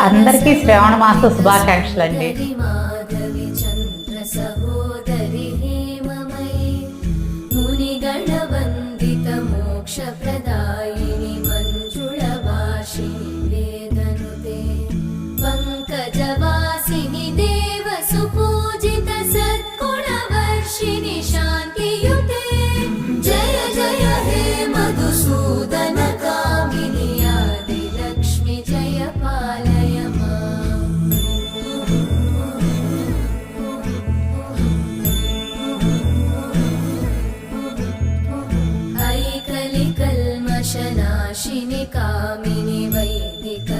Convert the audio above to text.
అందరికీ శ్రావణ మాస శుభాకాంక్షలు అండి. మాధవి చంద్ర సహోదరి హేమమయీ మునిగణ వందిత మోక్ష ప్రదాయిని మంజుళ వాసిని వేదనుతే పంకజవాసిని దేవ సుపూజిత సద్గుణ వర్షిణి శాంతియుతే జయ జయ హే మధుసూదన కామిని ఆది లక్ష్మి జయ పాలయ మాం. ఐకలి కల్మషనాశిని కామిని వైదిక